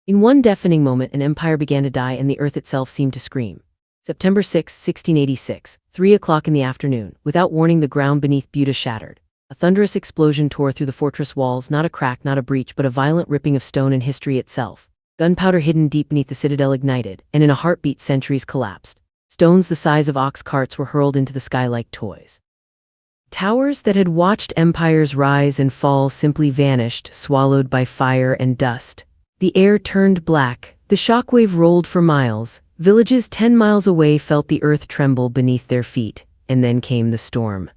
In one deafening moment, an empire began to die and the earth itself seemed to scream. September 6, 1686, 3 o'clock in the afternoon. Without warning, the ground beneath Buda shattered. A thunderous explosion tore through the fortress walls, not a crack, not a breach, but a violent ripping of stone and history itself. Gunpowder hidden deep beneath the citadel ignited, and in a heartbeat centuries collapsed. Stones the size of ox carts were hurled into the sky like toys. Towers that had watched empires rise and fall simply vanished, swallowed by fire and dust. The air turned black, the shockwave rolled for miles. Villages 10 miles away felt the earth tremble beneath their feet, and then came the storm.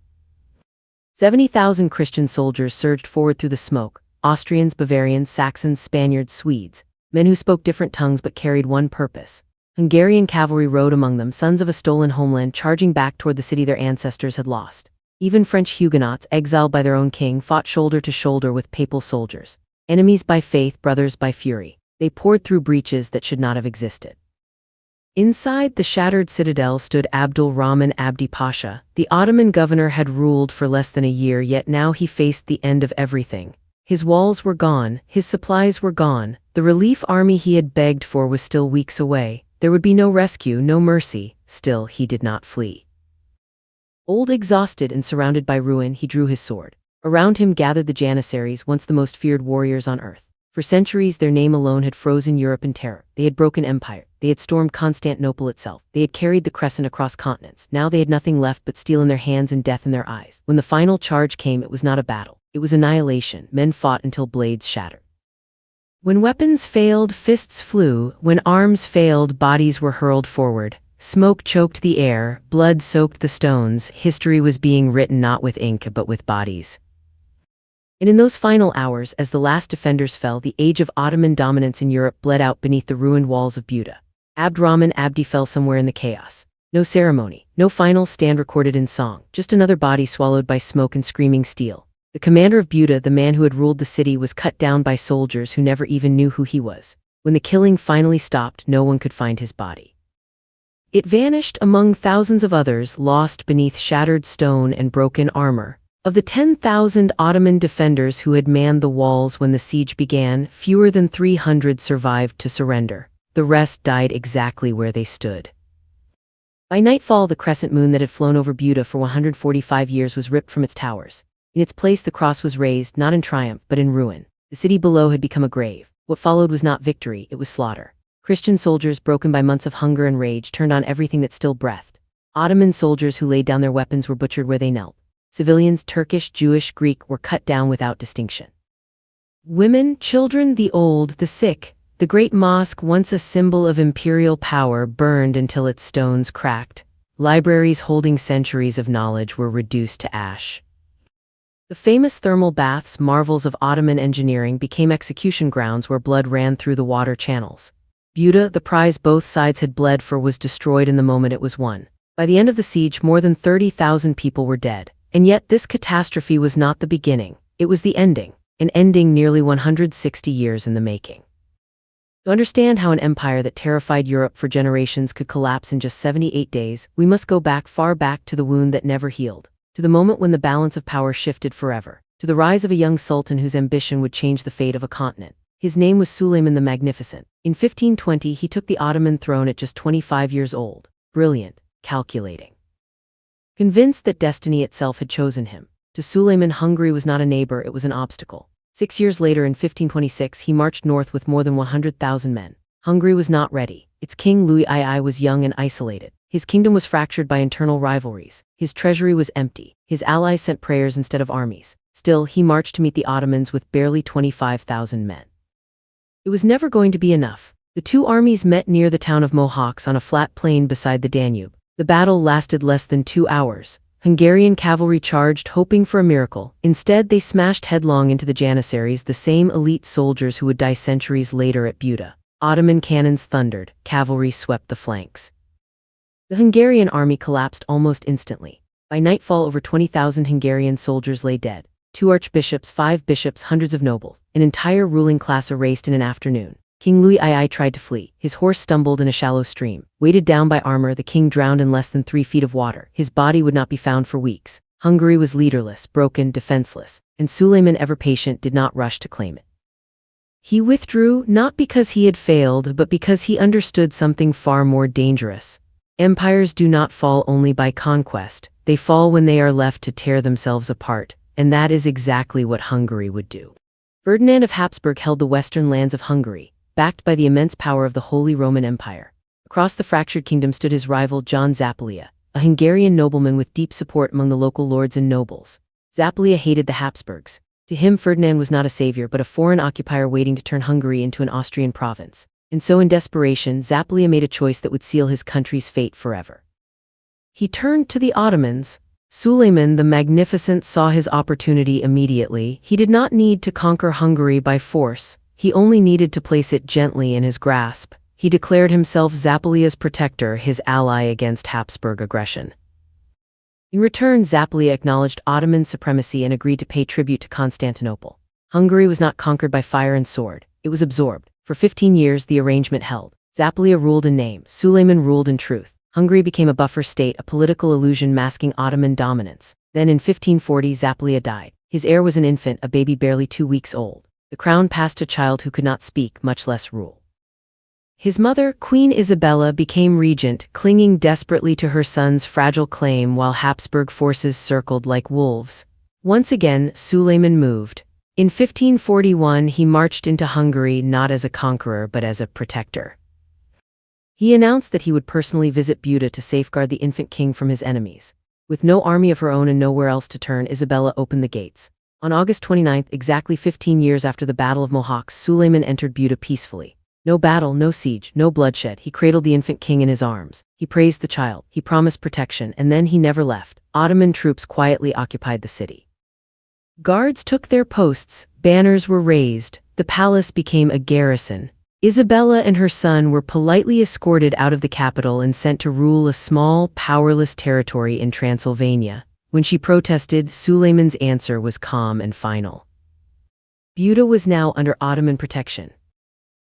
70,000 Christian soldiers surged forward through the smoke. Austrians, Bavarians, Saxons, Spaniards, Swedes. Men who spoke different tongues but carried one purpose. Hungarian cavalry rode among them, sons of a stolen homeland, charging back toward the city their ancestors had lost. Even French Huguenots, exiled by their own king, fought shoulder to shoulder with papal soldiers. Enemies by faith, brothers by fury. They poured through breaches that should not have existed. Inside the shattered citadel stood Abdul Rahman Abdi Pasha. The Ottoman governor had ruled for less than a year, yet now he faced the end of everything. His walls were gone, his supplies were gone. The relief army he had begged for was still weeks away. There would be no rescue, no mercy. Still, he did not flee. Old, exhausted, and surrounded by ruin, he drew his sword. Around him gathered the Janissaries, once the most feared warriors on earth. For centuries, their name alone had frozen Europe in terror. They had broken empire. They had stormed Constantinople itself. They had carried the crescent across continents. Now they had nothing left but steel in their hands and death in their eyes. When the final charge came, it was not a battle. It was annihilation. Men fought until blades shattered. When weapons failed, fists flew. When arms failed, bodies were hurled forward. Smoke choked the air. Blood soaked the stones. History was being written not with ink but with bodies. And in those final hours, as the last defenders fell, the age of Ottoman dominance in Europe bled out beneath the ruined walls of Buda. Abdurrahman Abdi fell somewhere in the chaos. No ceremony, no final stand recorded in song, just another body swallowed by smoke and screaming steel. The commander of Buda, the man who had ruled the city, was cut down by soldiers who never even knew who he was. When the killing finally stopped, no one could find his body. It vanished among thousands of others, lost beneath shattered stone and broken armor. Of the 10,000 Ottoman defenders who had manned the walls when the siege began, fewer than 300 survived to surrender. The rest died exactly where they stood. By nightfall, the crescent moon that had flown over Buda for 145 years was ripped from its towers. In its place, the cross was raised, not in triumph, but in ruin. The city below had become a grave. What followed was not victory, it was slaughter. Christian soldiers, broken by months of hunger and rage, turned on everything that still breathed. Ottoman soldiers who laid down their weapons were butchered where they knelt. Civilians, Turkish, Jewish, Greek, were cut down without distinction. Women, children, the old, the sick. The great mosque, once a symbol of imperial power, burned until its stones cracked. Libraries holding centuries of knowledge were reduced to ash. The famous thermal baths, marvels of Ottoman engineering, became execution grounds where blood ran through the water channels. Buda, the prize both sides had bled for, was destroyed in the moment it was won. By the end of the siege, more than 30,000 people were dead. And yet this catastrophe was not the beginning, it was the ending, an ending nearly 160 years in the making. To understand how an empire that terrified Europe for generations could collapse in just 78 days, we must go back, far back, to the wound that never healed, to the moment when the balance of power shifted forever, to the rise of a young sultan whose ambition would change the fate of a continent. His name was Suleiman the Magnificent. In 1520, he took the Ottoman throne at just 25 years old, brilliant, calculating. Convinced that destiny itself had chosen him. To Suleiman, Hungary was not a neighbor, it was an obstacle. 6 years later, in 1526, he marched north with more than 100,000 men. Hungary was not ready. Its king, Louis II, was young and isolated. His kingdom was fractured by internal rivalries. His treasury was empty. His allies sent prayers instead of armies. Still, he marched to meet the Ottomans with barely 25,000 men. It was never going to be enough. The two armies met near the town of Mohacs on a flat plain beside the Danube. The battle lasted less than 2 hours. Hungarian cavalry charged, hoping for a miracle. Instead, they smashed headlong into the Janissaries, the same elite soldiers who would die centuries later at Buda. Ottoman cannons thundered, cavalry swept the flanks. The Hungarian army collapsed almost instantly. By nightfall, over 20,000 Hungarian soldiers lay dead. 2 archbishops, 5 bishops, hundreds of nobles. An entire ruling class erased in an afternoon. King Louis II tried to flee. His horse stumbled in a shallow stream. Weighted down by armor, the king drowned in less than 3 feet of water. His body would not be found for weeks. Hungary was leaderless, broken, defenseless, and Suleiman, ever patient, did not rush to claim it. He withdrew not because he had failed, but because he understood something far more dangerous. Empires do not fall only by conquest, they fall when they are left to tear themselves apart, and that is exactly what Hungary would do. Ferdinand of Habsburg held the western lands of Hungary, backed by the immense power of the Holy Roman Empire. Across the fractured kingdom stood his rival John Zápolya, a Hungarian nobleman with deep support among the local lords and nobles. Zápolya hated the Habsburgs. To him, Ferdinand was not a savior but a foreign occupier waiting to turn Hungary into an Austrian province. And so in desperation, Zápolya made a choice that would seal his country's fate forever. He turned to the Ottomans. Suleiman the Magnificent saw his opportunity immediately. He did not need to conquer Hungary by force. He only needed to place it gently in his grasp. He declared himself Zápolya's protector, his ally against Habsburg aggression. In return, Zápolya acknowledged Ottoman supremacy and agreed to pay tribute to Constantinople. Hungary was not conquered by fire and sword, it was absorbed. For 15 years the arrangement held. Zápolya ruled in name, Suleiman ruled in truth. Hungary became a buffer state, a political illusion masking Ottoman dominance. Then in 1540 Zápolya died. His heir was an infant, a baby barely 2 weeks old. The crown passed to a child who could not speak, much less rule. His mother, Queen Isabella, became regent, clinging desperately to her son's fragile claim while Habsburg forces circled like wolves. Once again, Suleiman moved. In 1541 he marched into Hungary not as a conqueror but as a protector. He announced that he would personally visit Buda to safeguard the infant king from his enemies. With no army of her own and nowhere else to turn, Isabella opened the gates. On August 29, exactly 15 years after the Battle of Mohacs, Suleiman entered Buda peacefully. No battle, no siege, no bloodshed. He cradled the infant king in his arms. He praised the child. He promised protection, and then he never left. Ottoman troops quietly occupied the city. Guards took their posts, banners were raised, the palace became a garrison. Isabella and her son were politely escorted out of the capital and sent to rule a small, powerless territory in Transylvania. When she protested, Suleiman's answer was calm and final. Buda was now under Ottoman protection.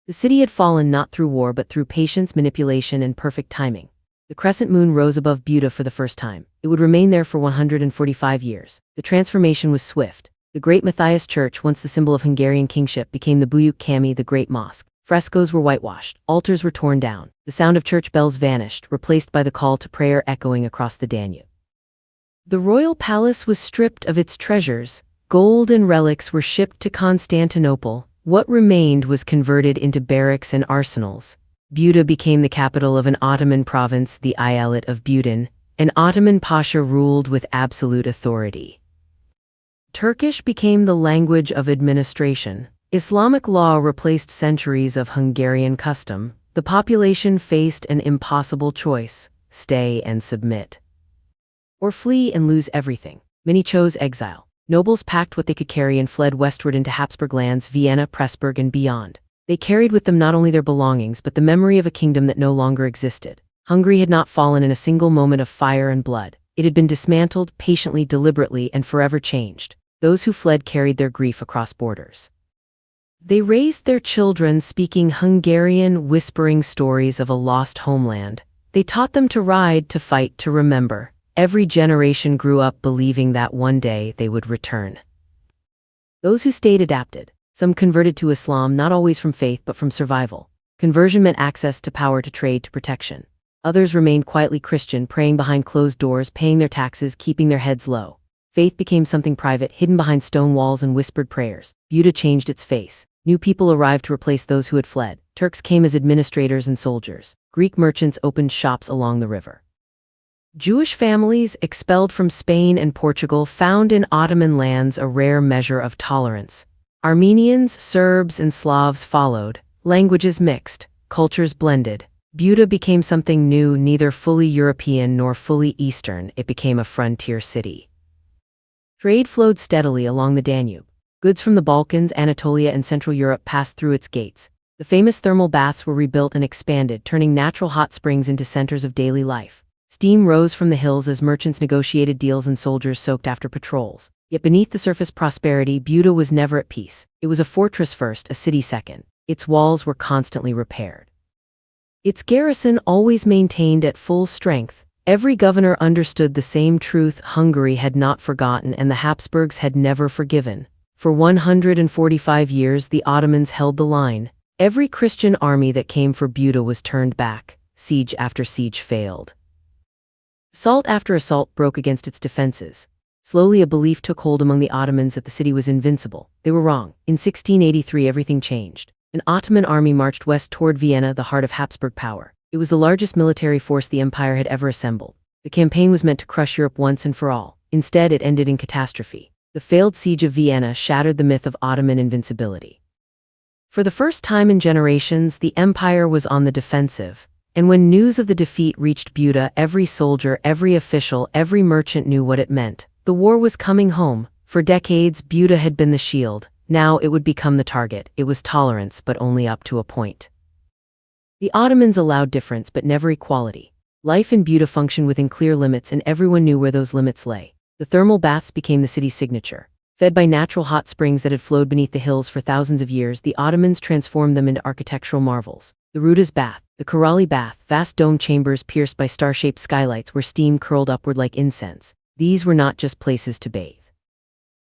The city had fallen not through war but through patience, manipulation, and perfect timing. The crescent moon rose above Buda for the first time. It would remain there for 145 years. The transformation was swift. The Great Matthias Church, once the symbol of Hungarian kingship, became the Büyük Cami, the Great Mosque. Frescoes were whitewashed. Altars were torn down. The sound of church bells vanished, replaced by the call to prayer echoing across the Danube. The royal palace was stripped of its treasures. Gold and relics were shipped to Constantinople. What remained was converted into barracks and arsenals. Buda became the capital of an Ottoman province, the Eyalet of Budin. An Ottoman pasha ruled with absolute authority. Turkish became the language of administration. Islamic law replaced centuries of Hungarian custom. The population faced an impossible choice: stay and submit, or flee and lose everything. Many chose exile. Nobles packed what they could carry and fled westward into Habsburg lands, Vienna, Pressburg, and beyond. They carried with them not only their belongings but the memory of a kingdom that no longer existed. Hungary had not fallen in a single moment of fire and blood. It had been dismantled, patiently, deliberately, and forever changed. Those who fled carried their grief across borders. They raised their children speaking Hungarian, whispering stories of a lost homeland. They taught them to ride, to fight, to remember. Every generation grew up believing that one day they would return. Those who stayed adapted. Some converted to Islam, not always from faith but from survival. Conversion meant access to power, to trade, to protection. Others remained quietly Christian, praying behind closed doors, paying their taxes, keeping their heads low. Faith became something private, hidden behind stone walls and whispered prayers. Buda changed its face. New people arrived to replace those who had fled. Turks came as administrators and soldiers. Greek merchants opened shops along the river. Jewish families, expelled from Spain and Portugal, found in Ottoman lands a rare measure of tolerance. Armenians, Serbs, and Slavs followed. Languages mixed, cultures blended. Buda became something new, neither fully European nor fully Eastern. It became a frontier city. Trade flowed steadily along the Danube. Goods from the Balkans, Anatolia, and Central Europe passed through its gates. The famous thermal baths were rebuilt and expanded, turning natural hot springs into centers of daily life. Steam rose from the hills as merchants negotiated deals and soldiers soaked after patrols. Yet beneath the surface prosperity, Buda was never at peace. It was a fortress first, a city second. Its walls were constantly repaired. Its garrison always maintained at full strength. Every governor understood the same truth: Hungary had not forgotten and the Habsburgs had never forgiven. For 145 years, the Ottomans held the line. Every Christian army that came for Buda was turned back. Siege after siege failed. Assault after assault broke against its defenses. Slowly, a belief took hold among the Ottomans that the city was invincible. They were wrong. In 1683, everything changed. An Ottoman army marched west toward Vienna, the heart of Habsburg power. It was the largest military force the empire had ever assembled. The campaign was meant to crush Europe once and for all. Instead, it ended in catastrophe. The failed siege of Vienna shattered the myth of Ottoman invincibility. For the first time in generations, the empire was on the defensive. And when news of the defeat reached Buda, every soldier, every official, every merchant knew what it meant. The war was coming home. For decades, Buda had been the shield. Now it would become the target. It was tolerance, but only up to a point. The Ottomans allowed difference, but never equality. Life in Buda functioned within clear limits, and everyone knew where those limits lay. The thermal baths became the city's signature. Fed by natural hot springs that had flowed beneath the hills for thousands of years, the Ottomans transformed them into architectural marvels. The Ruda's bath, the Karali bath, vast dome chambers pierced by star-shaped skylights where steam curled upward like incense. These were not just places to bathe.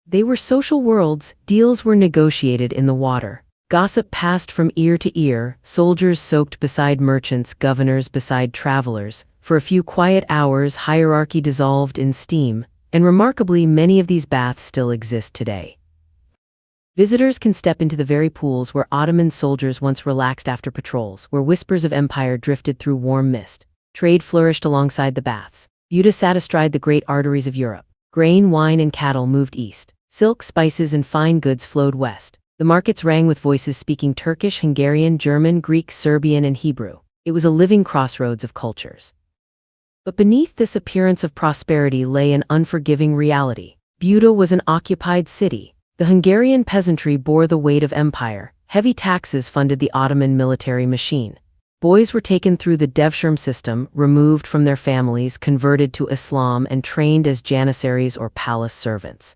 They were social worlds. Deals were negotiated in the water. Gossip passed from ear to ear, soldiers soaked beside merchants, governors beside travelers. For a few quiet hours, hierarchy dissolved in steam, and remarkably, many of these baths still exist today. Visitors can step into the very pools where Ottoman soldiers once relaxed after patrols, where whispers of empire drifted through warm mist. Trade flourished alongside the baths. Buda sat astride the great arteries of Europe. Grain, wine, and cattle moved east. Silk, spices, and fine goods flowed west. The markets rang with voices speaking Turkish, Hungarian, German, Greek, Serbian, and Hebrew. It was a living crossroads of cultures. But beneath this appearance of prosperity lay an unforgiving reality. Buda was an occupied city. The Hungarian peasantry bore the weight of empire. Heavy taxes funded the Ottoman military machine. Boys were taken through the Devshirme system, removed from their families, converted to Islam, and trained as janissaries or palace servants.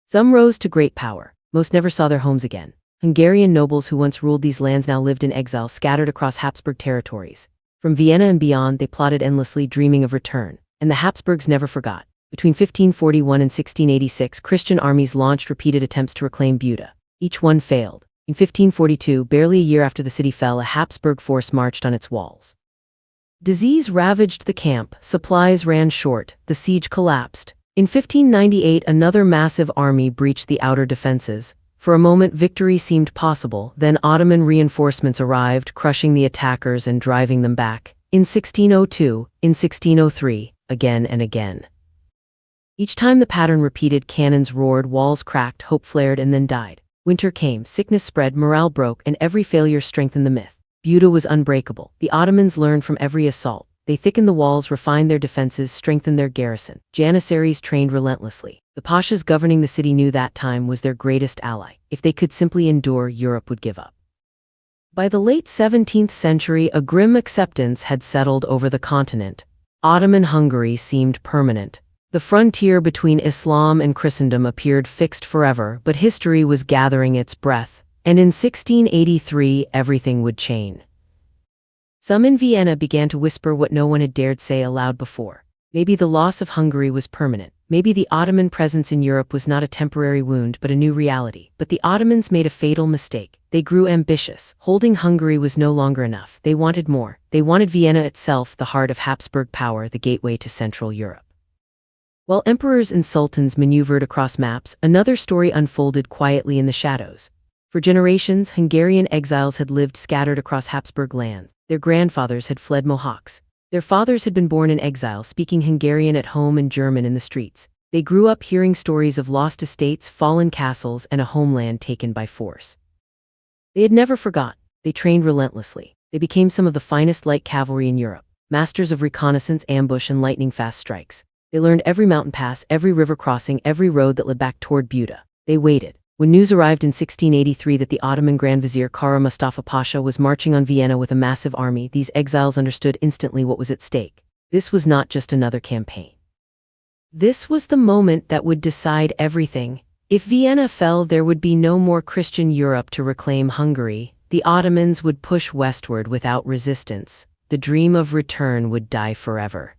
Some rose to great power. Most never saw their homes again. Hungarian nobles who once ruled these lands now lived in exile, scattered across Habsburg territories. From Vienna and beyond, they plotted endlessly, dreaming of return. And the Habsburgs never forgot. Between 1541 and 1686, Christian armies launched repeated attempts to reclaim Buda. Each one failed. In 1542, barely a year after the city fell, a Habsburg force marched on its walls. Disease ravaged the camp, supplies ran short, the siege collapsed. In 1598, another massive army breached the outer defenses. For a moment, victory seemed possible. Then Ottoman reinforcements arrived, crushing the attackers and driving them back. In 1602, in 1603, again and again. Each time the pattern repeated, cannons roared, walls cracked, hope flared, and then died. Winter came, sickness spread, morale broke, and every failure strengthened the myth. Buda was unbreakable. The Ottomans learned from every assault. They thickened the walls, refined their defenses, strengthened their garrison. Janissaries trained relentlessly. The pashas governing the city knew that time was their greatest ally. If they could simply endure, Europe would give up. By the late 17th century, a grim acceptance had settled over the continent. Ottoman Hungary seemed permanent. The frontier between Islam and Christendom appeared fixed forever, but history was gathering its breath, and in 1683 everything would change. Some in Vienna began to whisper what no one had dared say aloud before. Maybe the loss of Hungary was permanent. Maybe the Ottoman presence in Europe was not a temporary wound but a new reality. But the Ottomans made a fatal mistake. They grew ambitious. Holding Hungary was no longer enough. They wanted more. They wanted Vienna itself, the heart of Habsburg power, the gateway to Central Europe. While emperors and sultans maneuvered across maps, another story unfolded quietly in the shadows. For generations, Hungarian exiles had lived scattered across Habsburg lands. Their grandfathers had fled Mohawks. Their fathers had been born in exile, speaking Hungarian at home and German in the streets. They grew up hearing stories of lost estates, fallen castles, and a homeland taken by force. They had never forgotten. They trained relentlessly. They became some of the finest light cavalry in Europe, masters of reconnaissance, ambush, and lightning-fast strikes. They learned every mountain pass, every river crossing, every road that led back toward Buda. They waited. When news arrived in 1683 that the Ottoman Grand Vizier Kara Mustafa Pasha was marching on Vienna with a massive army, these exiles understood instantly what was at stake. This was not just another campaign. This was the moment that would decide everything. If Vienna fell, there would be no more Christian Europe to reclaim Hungary. The Ottomans would push westward without resistance. The dream of return would die forever.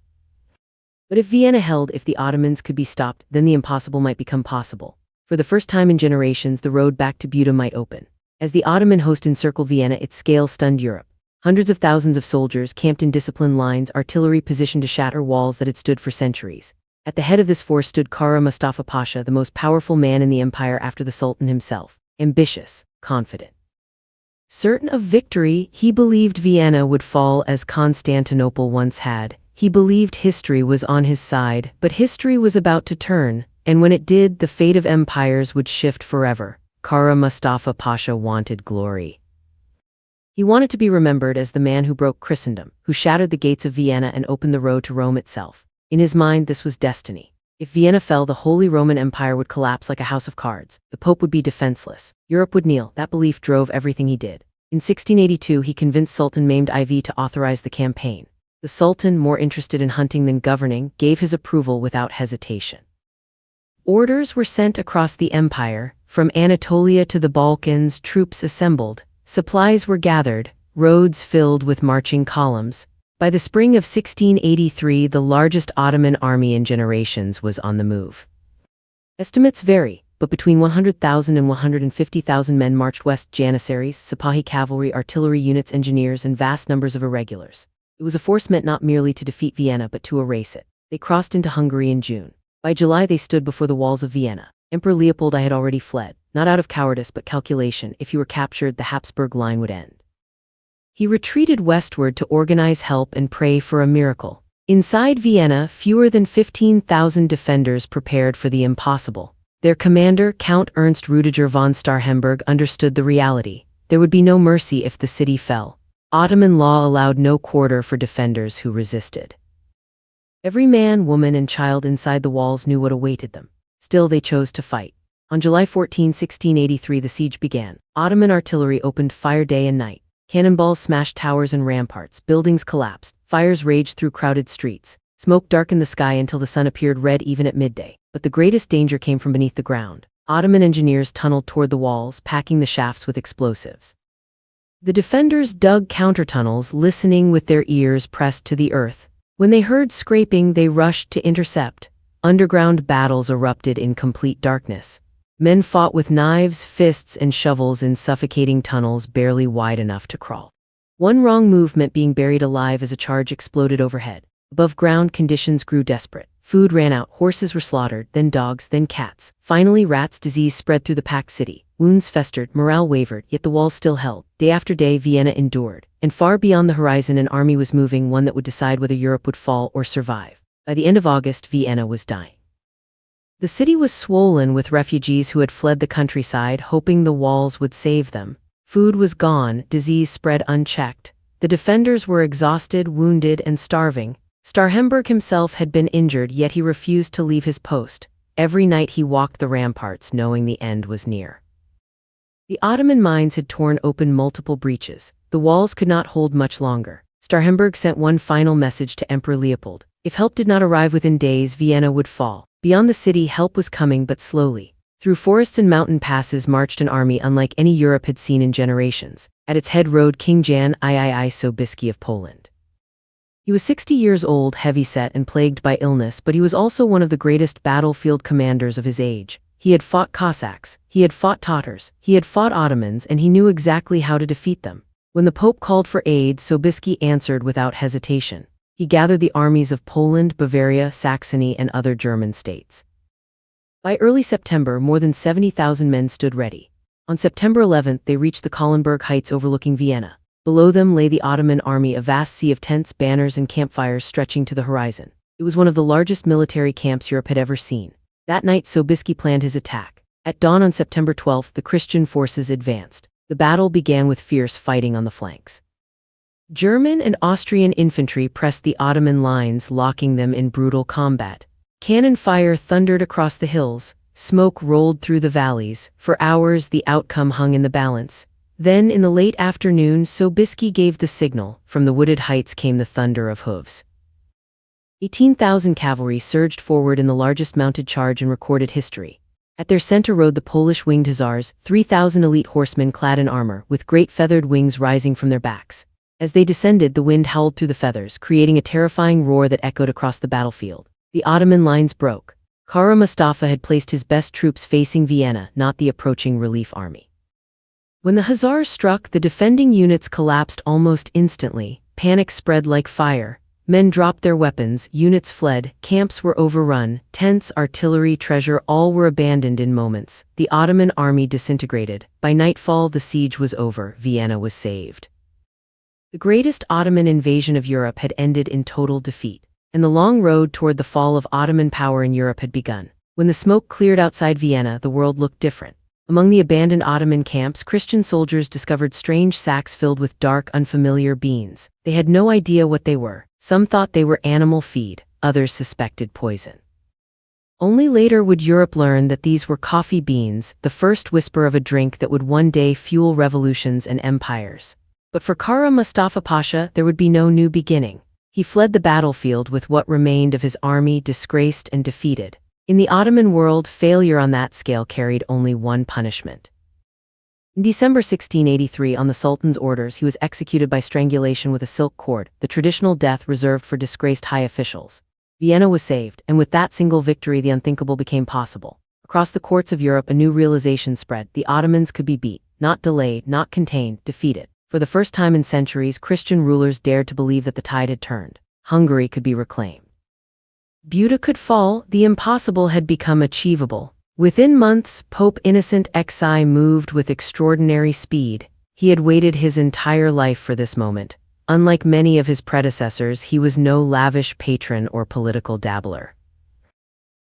But if Vienna held, if the Ottomans could be stopped, then the impossible might become possible. For the first time in generations, the road back to Buda might open. As the Ottoman host encircled Vienna, its scale stunned Europe. Hundreds of thousands of soldiers camped in disciplined lines, artillery positioned to shatter walls that had stood for centuries. At the head of this force stood Kara Mustafa Pasha, the most powerful man in the empire after the Sultan himself. Ambitious, confident. Certain of victory, he believed Vienna would fall as Constantinople once had. He believed history was on his side, but history was about to turn, and when it did, the fate of empires would shift forever. Kara Mustafa Pasha wanted glory. He wanted to be remembered as the man who broke Christendom, who shattered the gates of Vienna and opened the road to Rome itself. In his mind, this was destiny. If Vienna fell, the Holy Roman Empire would collapse like a house of cards. The Pope would be defenseless. Europe would kneel. That belief drove everything he did. In 1682, he convinced Sultan Mehmed IV to authorize the campaign. The Sultan, more interested in hunting than governing, gave his approval without hesitation. Orders were sent across the empire. From Anatolia to the Balkans, troops assembled. Supplies were gathered, roads filled with marching columns. By the spring of 1683, the largest Ottoman army in generations was on the move. Estimates vary, but between 100,000 and 150,000 men marched west: Janissaries, Sipahi cavalry, artillery units, engineers, and vast numbers of irregulars. It was a force meant not merely to defeat Vienna but to erase it. They crossed into Hungary in June. By July, they stood before the walls of Vienna. Emperor Leopold I had already fled, not out of cowardice but calculation. If he were captured, the Habsburg line would end. He retreated westward to organize help and pray for a miracle. Inside Vienna, fewer than 15,000 defenders prepared for the impossible. Their commander, Count Ernst Rudiger von Starhemberg, understood the reality. There would be no mercy if the city fell. Ottoman law allowed no quarter for defenders who resisted. Every man, woman, and child inside the walls knew what awaited them. Still, they chose to fight. On July 14, 1683, the siege began. Ottoman artillery opened fire day and night. Cannonballs smashed towers and ramparts. Buildings collapsed. Fires raged through crowded streets. Smoke darkened the sky until the sun appeared red even at midday. But the greatest danger came from beneath the ground. Ottoman engineers tunneled toward the walls, packing the shafts with explosives. The defenders dug countertunnels, listening with their ears pressed to the earth. When they heard scraping, they rushed to intercept. Underground battles erupted in complete darkness. Men fought with knives, fists, and shovels in suffocating tunnels barely wide enough to crawl. One wrong move meant being buried alive as a charge exploded overhead. Above ground, conditions grew desperate. Food ran out, horses were slaughtered, then dogs, then cats. Finally, rats. Disease spread through the packed city. Wounds festered, morale wavered, yet the walls still held. Day after day, Vienna endured. And far beyond the horizon, an army was moving, one that would decide whether Europe would fall or survive. By the end of August, Vienna was dying. The city was swollen with refugees who had fled the countryside, hoping the walls would save them. Food was gone, disease spread unchecked. The defenders were exhausted, wounded, and starving. Starhemberg himself had been injured, yet he refused to leave his post. Every night he walked the ramparts, knowing the end was near. The Ottoman mines had torn open multiple breaches. The walls could not hold much longer. Starhemberg sent one final message to Emperor Leopold. If help did not arrive within days, Vienna would fall. Beyond the city, help was coming, but slowly. Through forests and mountain passes marched an army unlike any Europe had seen in generations. At its head rode King Jan III Sobieski of Poland. He was 60 years old, heavyset, and plagued by illness, but he was also one of the greatest battlefield commanders of his age. He had fought Cossacks, he had fought Tatars, he had fought Ottomans, and he knew exactly how to defeat them. When the Pope called for aid, Sobieski answered without hesitation. He gathered the armies of Poland, Bavaria, Saxony, and other German states. By early September, more than 70,000 men stood ready. On September 11th, they reached the Kahlenberg Heights overlooking Vienna. Below them lay the Ottoman army, a vast sea of tents, banners, and campfires stretching to the horizon. It was one of the largest military camps Europe had ever seen. That night, Sobieski planned his attack. At dawn on September 12th, the Christian forces advanced. The battle began with fierce fighting on the flanks. German and Austrian infantry pressed the Ottoman lines, locking them in brutal combat. Cannon fire thundered across the hills. Smoke rolled through the valleys. For hours, the outcome hung in the balance. Then, in the late afternoon, Sobieski gave the signal. From the wooded heights came the thunder of hooves. 18,000 cavalry surged forward in the largest mounted charge in recorded history. At their center rode the Polish winged hussars, 3,000 elite horsemen clad in armor, with great feathered wings rising from their backs. As they descended, the wind howled through the feathers, creating a terrifying roar that echoed across the battlefield. The Ottoman lines broke. Kara Mustafa had placed his best troops facing Vienna, not the approaching relief army. When the Hussars struck, the defending units collapsed almost instantly. Panic spread like fire. Men dropped their weapons, units fled, camps were overrun, tents, artillery, treasure, all were abandoned in moments. The Ottoman army disintegrated. By nightfall, the siege was over. Vienna was saved. The greatest Ottoman invasion of Europe had ended in total defeat, and the long road toward the fall of Ottoman power in Europe had begun. When the smoke cleared outside Vienna, the world looked different. Among the abandoned Ottoman camps, Christian soldiers discovered strange sacks filled with dark, unfamiliar beans. They had no idea what they were. Some thought they were animal feed, others suspected poison. Only later would Europe learn that these were coffee beans, the first whisper of a drink that would one day fuel revolutions and empires. But for Kara Mustafa Pasha, there would be no new beginning. He fled the battlefield with what remained of his army, disgraced and defeated. In the Ottoman world, failure on that scale carried only one punishment. In December 1683, on the Sultan's orders, he was executed by strangulation with a silk cord, the traditional death reserved for disgraced high officials. Vienna was saved, and with that single victory, the unthinkable became possible. Across the courts of Europe, a new realization spread: the Ottomans could be beat, not delayed, not contained, defeated. For the first time in centuries, Christian rulers dared to believe that the tide had turned. Hungary could be reclaimed. Buda could fall. The impossible had become achievable. Within months, Pope Innocent XI moved with extraordinary speed. He had waited his entire life for this moment. Unlike many of his predecessors, he was no lavish patron or political dabbler.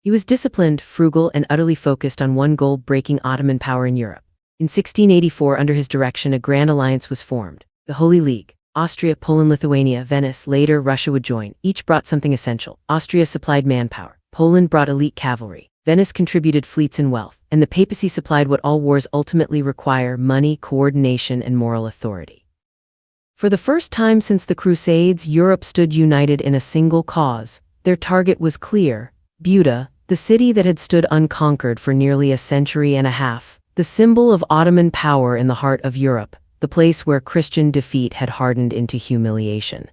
He was disciplined, frugal, and utterly focused on one goal: breaking Ottoman power in Europe. In 1684, under his direction, a grand alliance was formed, the Holy League. Austria, Poland, Lithuania, Venice, later Russia would join. Each brought something essential. Austria supplied manpower. Poland brought elite cavalry. Venice contributed fleets and wealth. And the papacy supplied what all wars ultimately require: money, coordination, and moral authority. For the first time since the Crusades, Europe stood united in a single cause. Their target was clear: Buda, the city that had stood unconquered for nearly a century and a half, the symbol of Ottoman power in the heart of Europe, the place where Christian defeat had hardened into humiliation.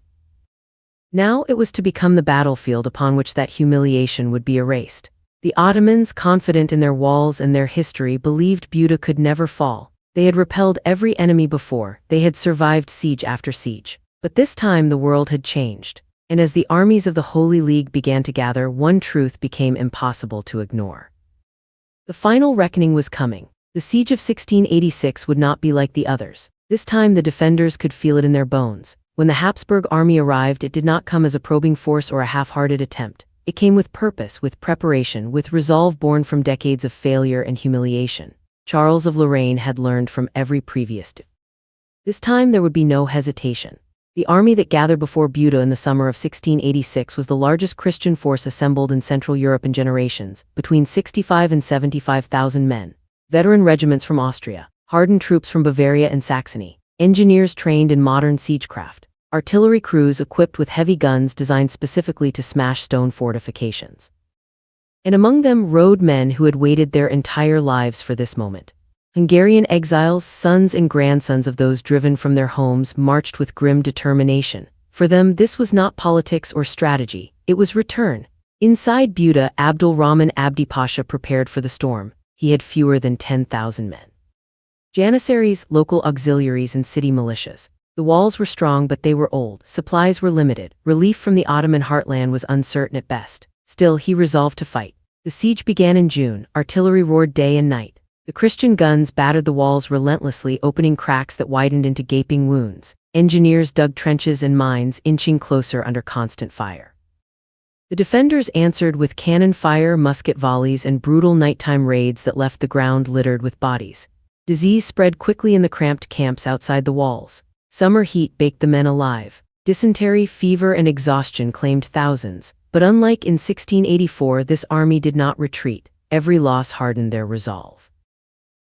Now it was to become the battlefield upon which that humiliation would be erased. The Ottomans, confident in their walls and their history, believed Buda could never fall. They had repelled every enemy before. They had survived siege after siege. But this time the world had changed. And as the armies of the Holy League began to gather, one truth became impossible to ignore. The final reckoning was coming. The siege of 1686 would not be like the others. This time the defenders could feel it in their bones. When the Habsburg army arrived, it did not come as a probing force or a half-hearted attempt. It came with purpose, with preparation, with resolve born from decades of failure and humiliation. Charles of Lorraine had learned from every previous defeat. This time there would be no hesitation. The army that gathered before Buda in the summer of 1686 was the largest Christian force assembled in Central Europe in generations, between 65 and 75,000 men. Veteran regiments from Austria, hardened troops from Bavaria and Saxony, engineers trained in modern siegecraft, artillery crews equipped with heavy guns designed specifically to smash stone fortifications. And among them rode men who had waited their entire lives for this moment. Hungarian exiles, sons and grandsons of those driven from their homes, marched with grim determination. For them, this was not politics or strategy, it was return. Inside Buda, Abdul Rahman Abdi Pasha prepared for the storm. He had fewer than 10,000 men. Janissaries, local auxiliaries, and city militias. The walls were strong, but they were old. Supplies were limited. Relief from the Ottoman heartland was uncertain at best. Still, he resolved to fight. The siege began in June. Artillery roared day and night. The Christian guns battered the walls relentlessly, opening cracks that widened into gaping wounds. Engineers dug trenches and mines, inching closer under constant fire. The defenders answered with cannon fire, musket volleys, and brutal nighttime raids that left the ground littered with bodies. Disease spread quickly in the cramped camps outside the walls. Summer heat baked the men alive. Dysentery, fever, and exhaustion claimed thousands. But unlike in 1684, this army did not retreat. Every loss hardened their resolve.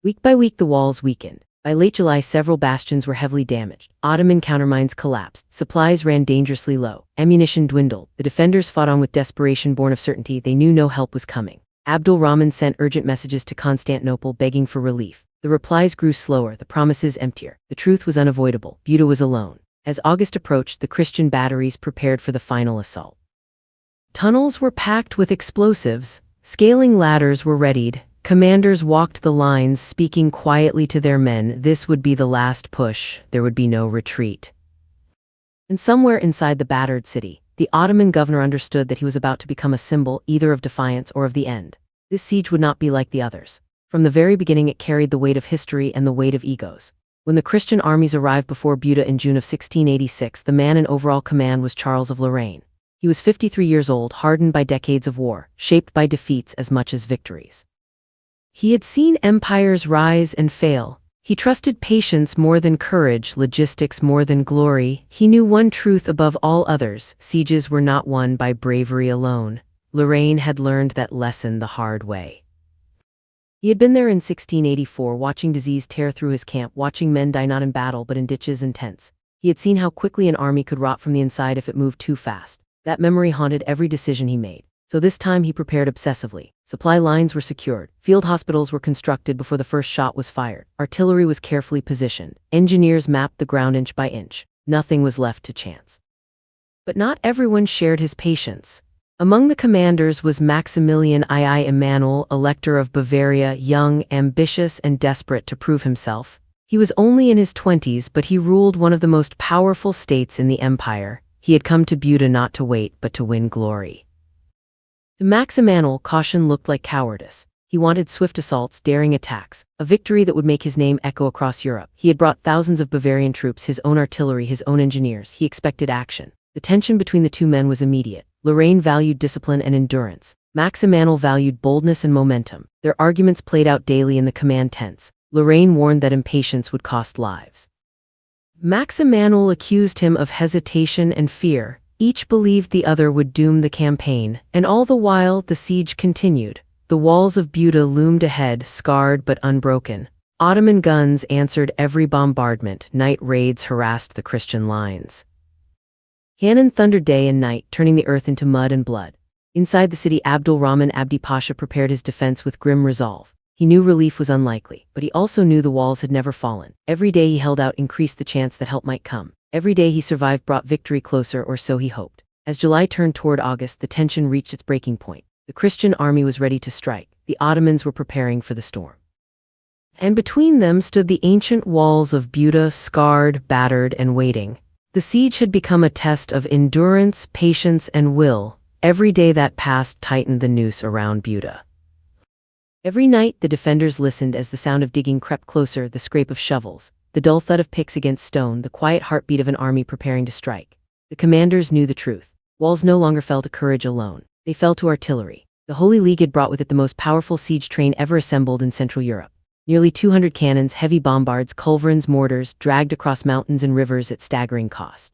Week by week, the walls weakened. By late July, several bastions were heavily damaged. Ottoman countermines collapsed. Supplies ran dangerously low. Ammunition dwindled. The defenders fought on with desperation born of certainty. They knew no help was coming. Abdul Rahman sent urgent messages to Constantinople begging for relief. The replies grew slower, the promises emptier. The truth was unavoidable. Buda was alone. As August approached, the Christian batteries prepared for the final assault. Tunnels were packed with explosives. Scaling ladders were readied. Commanders walked the lines, speaking quietly to their men. This would be the last push. There would be no retreat. And somewhere inside the battered city, the Ottoman governor understood that he was about to become a symbol either of defiance or of the end. This siege would not be like the others. From the very beginning, it carried the weight of history and the weight of egos. When the Christian armies arrived before Buda in June of 1686, the man in overall command was Charles of Lorraine. He was 53 years old, hardened by decades of war, shaped by defeats as much as victories. He had seen empires rise and fail. He trusted patience more than courage, logistics more than glory. He knew one truth above all others: sieges were not won by bravery alone. Lorraine had learned that lesson the hard way. He had been there in 1684, watching disease tear through his camp, watching men die not in battle but in ditches and tents. He had seen how quickly an army could rot from the inside if it moved too fast. That memory haunted every decision he made. So this time he prepared obsessively. Supply lines were secured. Field hospitals were constructed before the first shot was fired. Artillery was carefully positioned. Engineers mapped the ground inch by inch. Nothing was left to chance. But not everyone shared his patience. Among the commanders was Maximilian II Emanuel, Elector of Bavaria, young, ambitious, and desperate to prove himself. He was only in his 20s, but he ruled one of the most powerful states in the empire. He had come to Buda not to wait, but to win glory. To Max Emanuel, caution looked like cowardice. He wanted swift assaults, daring attacks, a victory that would make his name echo across Europe. He had brought thousands of Bavarian troops, his own artillery, his own engineers. He expected action. The tension between the two men was immediate. Lorraine valued discipline and endurance. Max Emanuel valued boldness and momentum. Their arguments played out daily in the command tents. Lorraine warned that impatience would cost lives. Max Emanuel accused him of hesitation and fear. Each believed the other would doom the campaign, and all the while the siege continued. The walls of Buda loomed ahead, scarred but unbroken. Ottoman guns answered every bombardment. Night raids harassed the Christian lines. Cannon thundered day and night, turning the earth into mud and blood. Inside the city, Abdul Rahman Abdi Pasha prepared his defense with grim resolve. He knew relief was unlikely, but he also knew the walls had never fallen. Every day he held out increased the chance that help might come. Every day he survived brought victory closer, or so he hoped. As July turned toward August, the tension reached its breaking point. The Christian army was ready to strike. The Ottomans were preparing for the storm. And between them stood the ancient walls of Buda, scarred, battered, and waiting. The siege had become a test of endurance, patience, and will. Every day that passed tightened the noose around Buda. Every night the defenders listened as the sound of digging crept closer, the scrape of shovels, the dull thud of picks against stone, the quiet heartbeat of an army preparing to strike. The commanders knew the truth. Walls no longer fell to courage alone. They fell to artillery. The Holy League had brought with it the most powerful siege train ever assembled in Central Europe. Nearly 200 cannons, heavy bombards, culverins, mortars, dragged across mountains and rivers at staggering cost.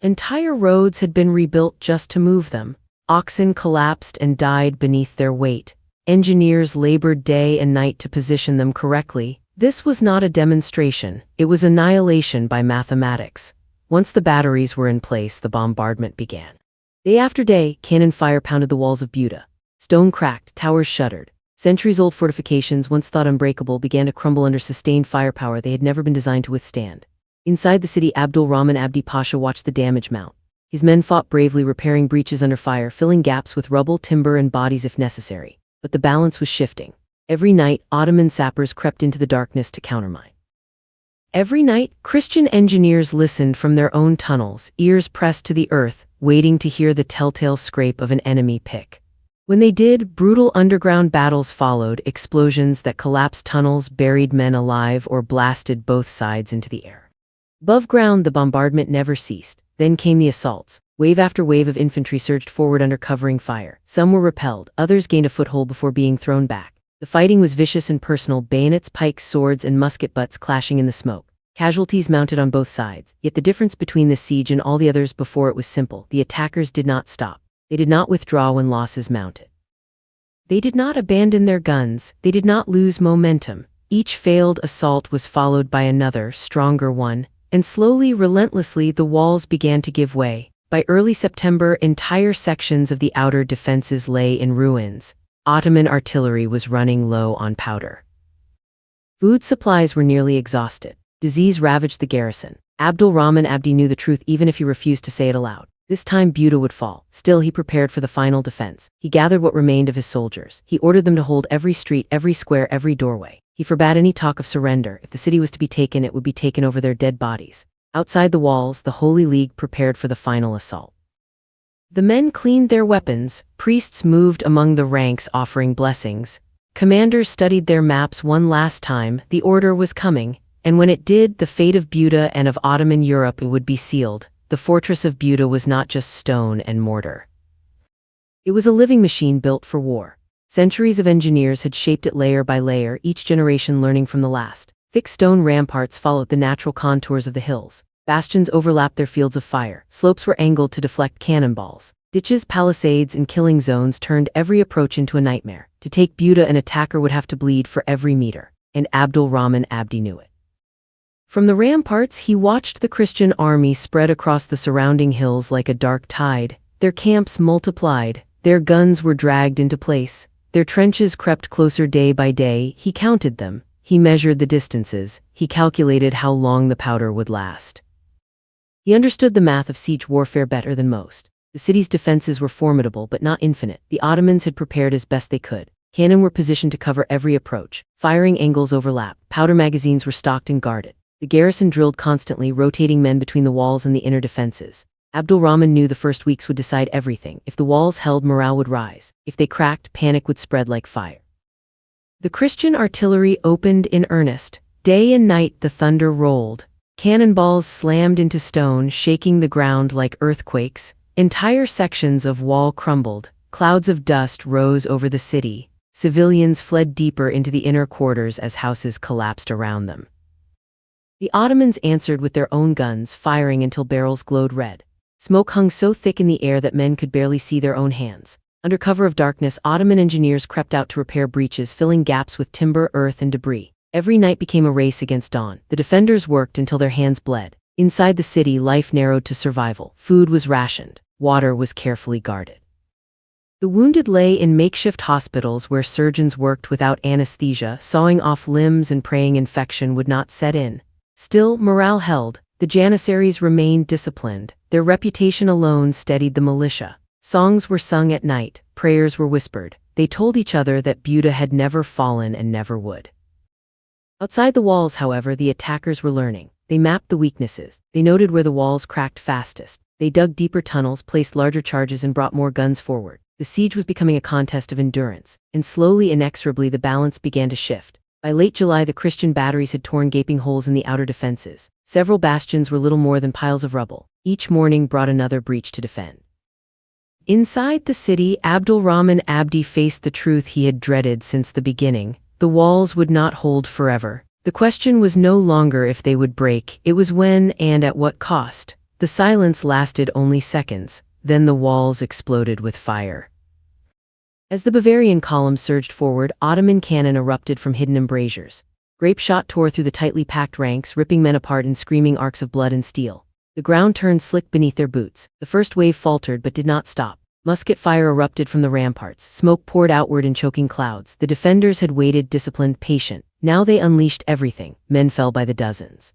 Entire roads had been rebuilt just to move them. Oxen collapsed and died beneath their weight. Engineers labored day and night to position them correctly. This was not a demonstration. It was annihilation by mathematics. Once the batteries were in place, the bombardment began. Day after day, cannon fire pounded the walls of Buda. Stone cracked, towers shuddered. Centuries-old fortifications, once thought unbreakable, began to crumble under sustained firepower they had never been designed to withstand. Inside the city, Abdul Rahman Abdi Pasha watched the damage mount. His men fought bravely, repairing breaches under fire, filling gaps with rubble, timber, and bodies if necessary. But the balance was shifting. Every night, Ottoman sappers crept into the darkness to countermine. Every night, Christian engineers listened from their own tunnels, ears pressed to the earth, waiting to hear the telltale scrape of an enemy pick. When they did, brutal underground battles followed, explosions that collapsed tunnels, buried men alive, or blasted both sides into the air. Above ground, the bombardment never ceased. Then came the assaults. Wave after wave of infantry surged forward under covering fire. Some were repelled, others gained a foothold before being thrown back. The fighting was vicious and personal, bayonets, pikes, swords, and musket butts clashing in the smoke. Casualties mounted on both sides. Yet the difference between this siege and all the others before it was simple. The attackers did not stop. They did not withdraw when losses mounted. They did not abandon their guns. They did not lose momentum. Each failed assault was followed by another, stronger one, and slowly, relentlessly, the walls began to give way. By early September, entire sections of the outer defenses lay in ruins. Ottoman artillery was running low on powder. Food supplies were nearly exhausted. Disease ravaged the garrison. Abdul Rahman Abdi knew the truth even if he refused to say it aloud. This time Buda would fall. Still, he prepared for the final defense. He gathered what remained of his soldiers. He ordered them to hold every street, every square, every doorway. He forbade any talk of surrender. If the city was to be taken, it would be taken over their dead bodies. Outside the walls, the Holy League prepared for the final assault. The men cleaned their weapons, priests moved among the ranks offering blessings, commanders studied their maps one last time. The order was coming, and when it did, the fate of Buda and of Ottoman Europe would be sealed. The fortress of Buda was not just stone and mortar. It was a living machine built for war. Centuries of engineers had shaped it layer by layer, each generation learning from the last. Thick stone ramparts followed the natural contours of the hills. Bastions overlapped their fields of fire. Slopes were angled to deflect cannonballs. Ditches, palisades, and killing zones turned every approach into a nightmare. To take Buda, an attacker would have to bleed for every meter, and Abdul Rahman Abdi knew it. From the ramparts, he watched the Christian army spread across the surrounding hills like a dark tide. Their camps multiplied, their guns were dragged into place, their trenches crept closer day by day. He counted them, he measured the distances, he calculated how long the powder would last. He understood the math of siege warfare better than most. The city's defenses were formidable but not infinite. The Ottomans had prepared as best they could. Cannon were positioned to cover every approach. Firing angles overlapped. Powder magazines were stocked and guarded. The garrison drilled constantly, rotating men between the walls and the inner defenses. Abdul Rahman knew the first weeks would decide everything. If the walls held, morale would rise. If they cracked, panic would spread like fire. The Christian artillery opened in earnest. Day and night the thunder rolled. Cannonballs slammed into stone, shaking the ground like earthquakes. Entire sections of wall crumbled. Clouds of dust rose over the city. Civilians fled deeper into the inner quarters as houses collapsed around them. The Ottomans answered with their own guns, firing until barrels glowed red. Smoke hung so thick in the air that men could barely see their own hands. Under cover of darkness, Ottoman engineers crept out to repair breaches, filling gaps with timber, earth, and debris. Every night became a race against dawn. The defenders worked until their hands bled. Inside the city, life narrowed to survival. Food was rationed. Water was carefully guarded. The wounded lay in makeshift hospitals where surgeons worked without anesthesia, sawing off limbs and praying infection would not set in. Still, morale held. The Janissaries remained disciplined. Their reputation alone steadied the militia. Songs were sung at night. Prayers were whispered. They told each other that Buda had never fallen and never would. Outside the walls, however, the attackers were learning. They mapped the weaknesses. They noted where the walls cracked fastest. They dug deeper tunnels, placed larger charges, and brought more guns forward. The siege was becoming a contest of endurance, and slowly, inexorably, the balance began to shift. By late July, the Christian batteries had torn gaping holes in the outer defenses. Several bastions were little more than piles of rubble. Each morning brought another breach to defend. Inside the city, Abdul Rahman Abdi faced the truth he had dreaded since the beginning. The walls would not hold forever. The question was no longer if they would break, it was when and at what cost. The silence lasted only seconds, then the walls exploded with fire. As the Bavarian column surged forward, Ottoman cannon erupted from hidden embrasures. Grape shot tore through the tightly packed ranks, ripping men apart in screaming arcs of blood and steel. The ground turned slick beneath their boots. The first wave faltered but did not stop. Musket fire erupted from the ramparts. Smoke poured outward in choking clouds. The defenders had waited, disciplined, patient. Now they unleashed everything. Men fell by the dozens.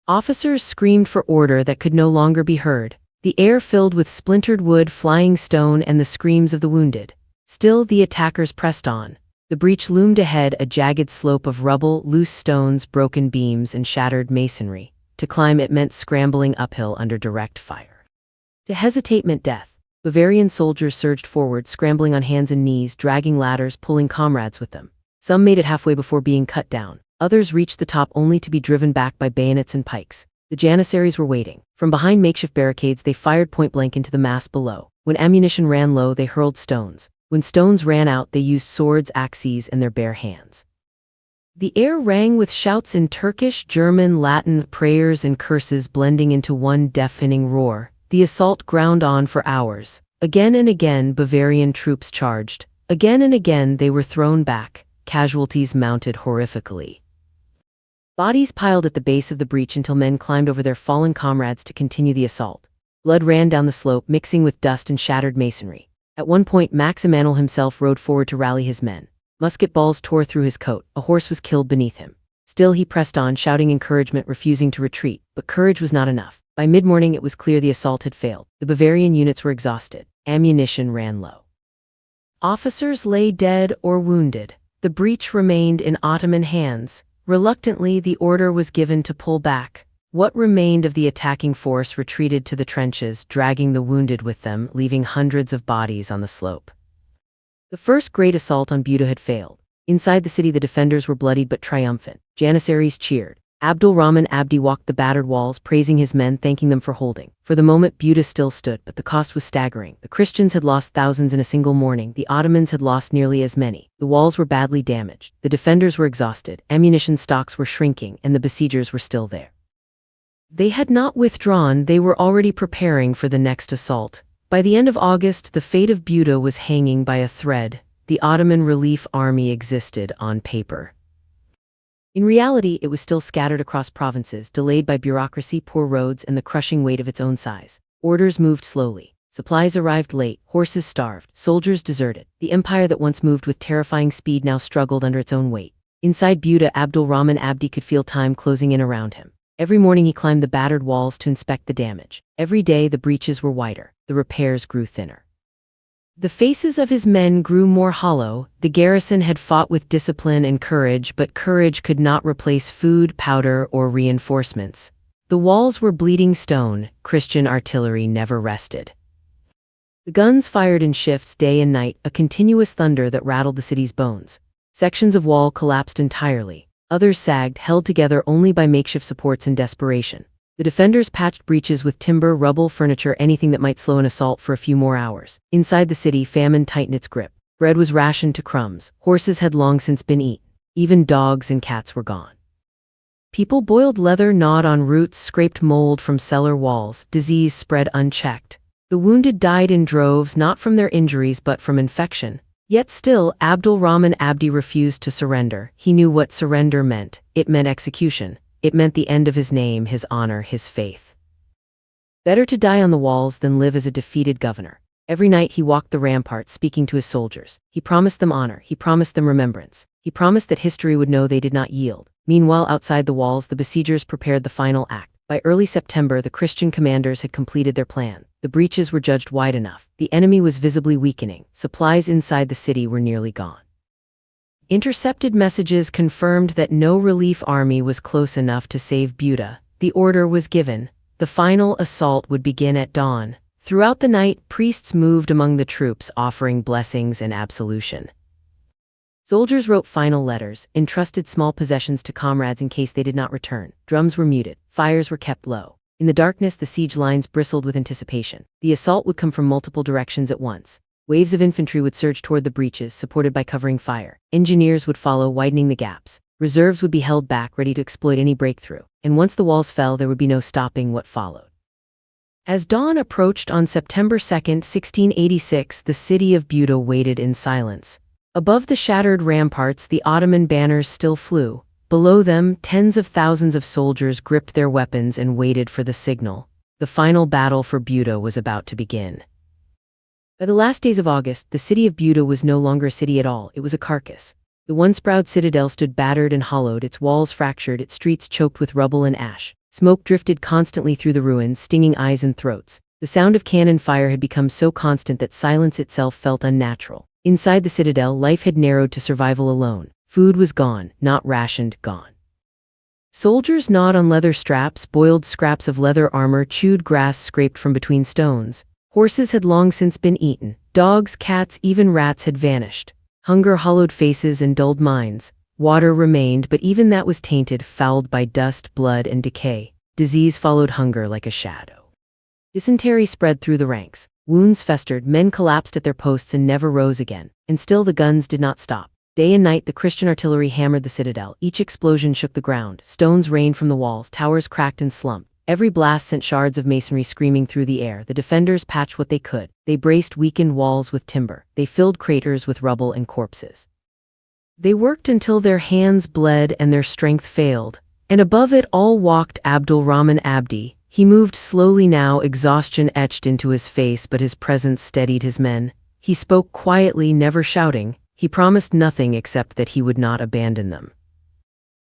Officers screamed for order that could no longer be heard. The air filled with splintered wood, flying stone, and the screams of the wounded. Still, the attackers pressed on. The breach loomed ahead, a jagged slope of rubble, loose stones, broken beams, and shattered masonry. To climb it meant scrambling uphill under direct fire. To hesitate meant death. Bavarian soldiers surged forward, scrambling on hands and knees, dragging ladders, pulling comrades with them. Some made it halfway before being cut down. Others reached the top only to be driven back by bayonets and pikes. The Janissaries were waiting. From behind makeshift barricades, they fired point-blank into the mass below. When ammunition ran low, they hurled stones. When stones ran out, they used swords, axes, and their bare hands. The air rang with shouts in Turkish, German, Latin, prayers and curses blending into one deafening roar. The assault ground on for hours. Again and again, Bavarian troops charged. Again and again, they were thrown back. Casualties mounted horrifically. Bodies piled at the base of the breach until men climbed over their fallen comrades to continue the assault. Blood ran down the slope, mixing with dust and shattered masonry. At one point, Max Emanuel himself rode forward to rally his men. Musket balls tore through his coat. A horse was killed beneath him. Still he pressed on, shouting encouragement, refusing to retreat, but courage was not enough. By mid-morning it was clear the assault had failed. The Bavarian units were exhausted. Ammunition ran low. Officers lay dead or wounded. The breach remained in Ottoman hands. Reluctantly, the order was given to pull back. What remained of the attacking force retreated to the trenches, dragging the wounded with them, leaving hundreds of bodies on the slope. The first great assault on Buda had failed. Inside the city the defenders were bloodied but triumphant. Janissaries cheered. Abdul Rahman Abdi walked the battered walls, praising his men, thanking them for holding. For the moment Buda still stood, but the cost was staggering. The Christians had lost thousands in a single morning. The Ottomans had lost nearly as many. The walls were badly damaged. The defenders were exhausted. Ammunition stocks were shrinking, and the besiegers were still there. They had not withdrawn. They were already preparing for the next assault. By the end of August, the fate of Buda was hanging by a thread. The Ottoman relief army existed on paper. In reality, it was still scattered across provinces, delayed by bureaucracy, poor roads, and the crushing weight of its own size. Orders moved slowly. Supplies arrived late, horses starved, soldiers deserted. The empire that once moved with terrifying speed now struggled under its own weight. Inside Buda, Abdul Rahman Abdi could feel time closing in around him. Every morning he climbed the battered walls to inspect the damage. Every day the breaches were wider, the repairs grew thinner. The faces of his men grew more hollow. The garrison had fought with discipline and courage, but courage could not replace food, powder, or reinforcements. The walls were bleeding stone. Christian artillery never rested. The guns fired in shifts day and night, a continuous thunder that rattled the city's bones. Sections of wall collapsed entirely. Others sagged, held together only by makeshift supports in desperation. The defenders patched breaches with timber, rubble, furniture, anything that might slow an assault for a few more hours. Inside the city, famine tightened its grip. Bread was rationed to crumbs. Horses had long since been eaten. Even dogs and cats were gone. People boiled leather, gnawed on roots, scraped mold from cellar walls. Disease spread unchecked. The wounded died in droves, not from their injuries but from infection. Yet still, Abdul Rahman Abdi refused to surrender. He knew what surrender meant. It meant execution. It meant the end of his name, his honor, his faith. Better to die on the walls than live as a defeated governor. Every night he walked the ramparts, speaking to his soldiers. He promised them honor. He promised them remembrance. He promised that history would know they did not yield. Meanwhile, outside the walls, the besiegers prepared the final act. By early September, the Christian commanders had completed their plan. The breaches were judged wide enough. The enemy was visibly weakening. Supplies inside the city were nearly gone. Intercepted messages confirmed that no relief army was close enough to save Buda. The order was given. The final assault would begin at dawn. Throughout the night, priests moved among the troops, offering blessings and absolution. Soldiers wrote final letters, entrusted small possessions to comrades in case they did not return. Drums were muted. Fires were kept low. In the darkness, the siege lines bristled with anticipation. The assault would come from multiple directions at once. Waves of infantry would surge toward the breaches, supported by covering fire. Engineers would follow, widening the gaps. Reserves would be held back, ready to exploit any breakthrough. And once the walls fell, there would be no stopping what followed. As dawn approached on September 2, 1686, the city of Buda waited in silence. Above the shattered ramparts, the Ottoman banners still flew. Below them, tens of thousands of soldiers gripped their weapons and waited for the signal. The final battle for Buda was about to begin. By the last days of August, the city of Buda was no longer a city at all. It was a carcass. The once proud citadel stood battered and hollowed, its walls fractured, its streets choked with rubble and ash. Smoke drifted constantly through the ruins, stinging eyes and throats. The sound of cannon fire had become so constant that silence itself felt unnatural. Inside the citadel, life had narrowed to survival alone. Food was gone, not rationed, gone. Soldiers gnawed on leather straps, boiled scraps of leather armor, chewed grass scraped from between stones. Horses had long since been eaten. Dogs, cats, even rats had vanished. Hunger hollowed faces and dulled minds. Water remained, but even that was tainted, fouled by dust, blood, and decay. Disease followed hunger like a shadow. Dysentery spread through the ranks. Wounds festered, men collapsed at their posts and never rose again. And still the guns did not stop. Day and night the Christian artillery hammered the citadel. Each explosion shook the ground. Stones rained from the walls. Towers cracked and slumped. Every blast sent shards of masonry screaming through the air. The defenders patched what they could. They braced weakened walls with timber. They filled craters with rubble and corpses. They worked until their hands bled and their strength failed. And above it all walked Abdul Rahman Abdi. He moved slowly now, exhaustion etched into his face, but his presence steadied his men. He spoke quietly, never shouting. He promised nothing except that he would not abandon them.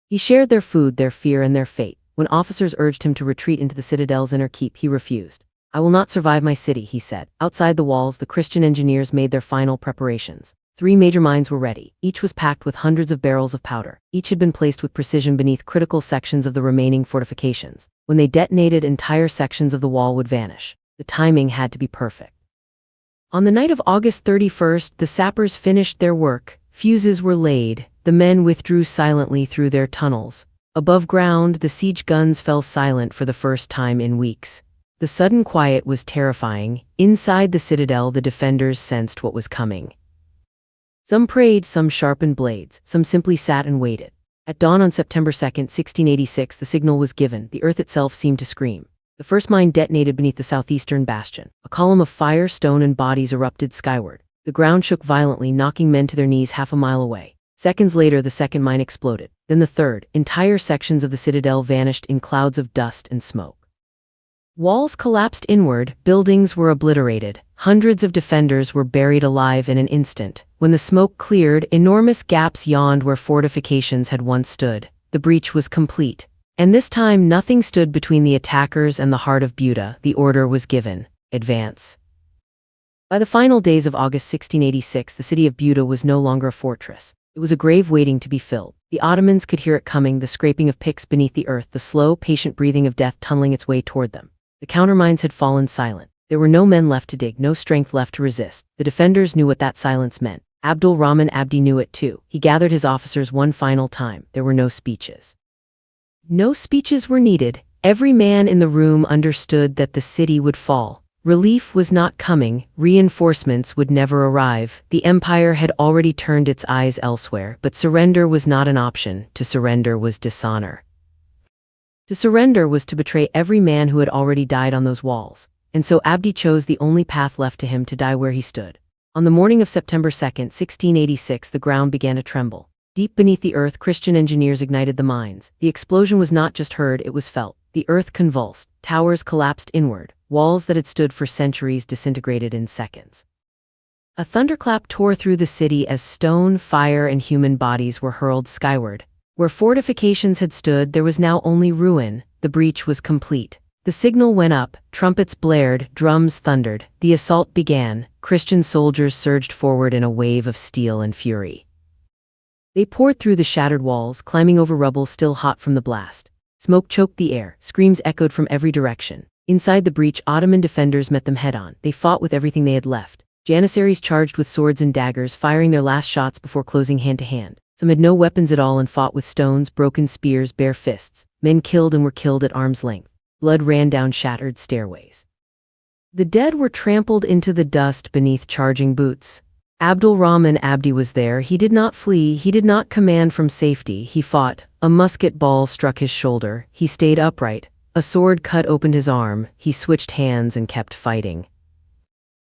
He shared their food, their fear, and their fate. When officers urged him to retreat into the citadel's inner keep, he refused. "I will not survive my city," he said. Outside the walls, the Christian engineers made their final preparations. 3 major mines were ready. Each was packed with hundreds of barrels of powder. Each had been placed with precision beneath critical sections of the remaining fortifications. When they detonated, entire sections of the wall would vanish. The timing had to be perfect. On the night of August 31st, the sappers finished their work. Fuses were laid. The men withdrew silently through their tunnels. Above ground, the siege guns fell silent for the first time in weeks. The sudden quiet was terrifying. Inside the citadel, the defenders sensed what was coming. Some prayed, some sharpened blades, some simply sat and waited. At dawn on September 2nd, 1686, the signal was given. The earth itself seemed to scream. The first mine detonated beneath the southeastern bastion. A column of fire, stone, and bodies erupted skyward. The ground shook violently, knocking men to their knees half a mile away. Seconds later, the second mine exploded. Then the third. Entire sections of the citadel vanished in clouds of dust and smoke. Walls collapsed inward, buildings were obliterated. Hundreds of defenders were buried alive in an instant. When the smoke cleared, enormous gaps yawned where fortifications had once stood. The breach was complete. And this time, nothing stood between the attackers and the heart of Buda. The order was given: advance. By the final days of August 1686, the city of Buda was no longer a fortress. It was a grave waiting to be filled. The Ottomans could hear it coming, the scraping of picks beneath the earth, the slow, patient breathing of death tunneling its way toward them. The countermines had fallen silent. There were no men left to dig, no strength left to resist. The defenders knew what that silence meant. Abdul Rahman Abdi knew it too. He gathered his officers one final time. There were no speeches. No speeches were needed. Every man in the room understood that the city would fall. Relief was not coming. Reinforcements would never arrive. The empire had already turned its eyes elsewhere, but surrender was not an option. To surrender was dishonor. To surrender was to betray every man who had already died on those walls. And so Abdi chose the only path left to him: to die where he stood. On the morning of September 2nd, 1686, the ground began to tremble. Deep beneath the earth, Christian engineers ignited the mines. The explosion was not just heard, it was felt. The earth convulsed. Towers collapsed inward. Walls that had stood for centuries disintegrated in seconds. A thunderclap tore through the city as stone, fire, and human bodies were hurled skyward. Where fortifications had stood, there was now only ruin. The breach was complete. The signal went up, trumpets blared, drums thundered. The assault began. Christian soldiers surged forward in a wave of steel and fury. They poured through the shattered walls, climbing over rubble still hot from the blast. Smoke choked the air. Screams echoed from every direction. Inside the breach, Ottoman defenders met them head-on. They fought with everything they had left. Janissaries charged with swords and daggers, firing their last shots before closing hand to hand. Some had no weapons at all and fought with stones, broken spears, bare fists. Men killed and were killed at arm's length. Blood ran down shattered stairways. The dead were trampled into the dust beneath charging boots. Abdul Rahman Abdi was there. He did not flee. He did not command from safety. He fought. A musket ball struck his shoulder. He stayed upright. A sword cut opened his arm. He switched hands and kept fighting.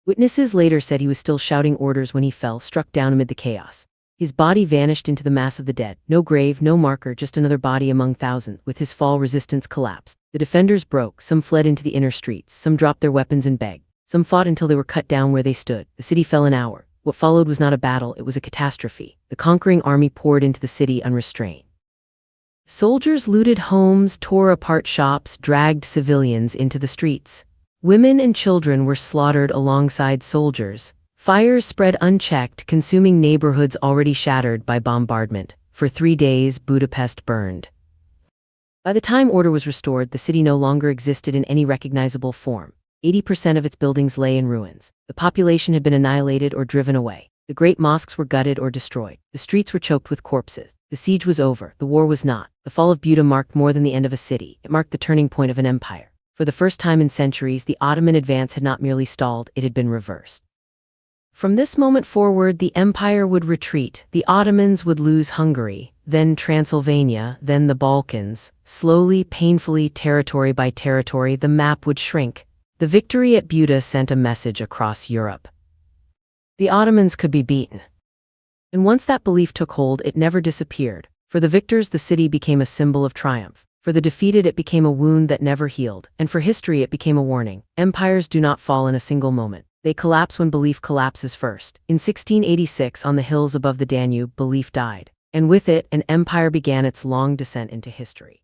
Witnesses later said he was still shouting orders when he fell, struck down amid the chaos. His body vanished into the mass of the dead. No grave, no marker, just another body among thousands. With his fall, resistance collapsed. The defenders broke. Some fled into the inner streets. Some dropped their weapons and begged. Some fought until they were cut down where they stood. The city fell an hour. What followed was not a battle, it was a catastrophe. The conquering army poured into the city unrestrained. Soldiers looted homes, tore apart shops, dragged civilians into the streets. Women and children were slaughtered alongside soldiers. Fires spread unchecked, consuming neighborhoods already shattered by bombardment. For 3 days, Budapest burned. By the time order was restored, the city no longer existed in any recognizable form. 80% of its buildings lay in ruins. The population had been annihilated or driven away. The great mosques were gutted or destroyed. The streets were choked with corpses. The siege was over. The war was not. The fall of Buda marked more than the end of a city. It marked the turning point of an empire. For the first time in centuries, the Ottoman advance had not merely stalled, it had been reversed. From this moment forward, the empire would retreat. The Ottomans would lose Hungary, then Transylvania, then the Balkans. Slowly, painfully, territory by territory, the map would shrink. The victory at Buda sent a message across Europe. The Ottomans could be beaten. And once that belief took hold, it never disappeared. For the victors, the city became a symbol of triumph. For the defeated, it became a wound that never healed. And for history, it became a warning. Empires do not fall in a single moment. They collapse when belief collapses first. In 1686, on the hills above the Danube, belief died. And with it, an empire began its long descent into history.